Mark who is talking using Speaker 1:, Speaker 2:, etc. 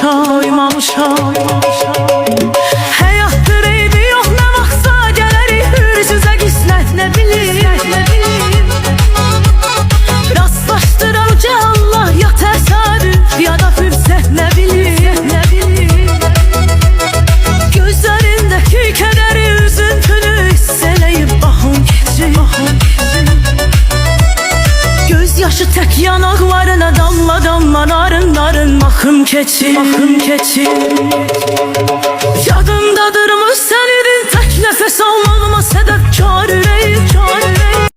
Speaker 1: doymamışam. Həyatdır eybi yox, nə vaxtsa gələrik hürsüzə qismət, nə bilim. Rastlaşdırınca Allah ya təsadüf ya da fürsət, nə bilim. Gözlərindəki kədəri, üzüntünü hiss eləyib baxım keçir. Göz yaşı tək yanaqlarına damla damla narın narın maxım keçir.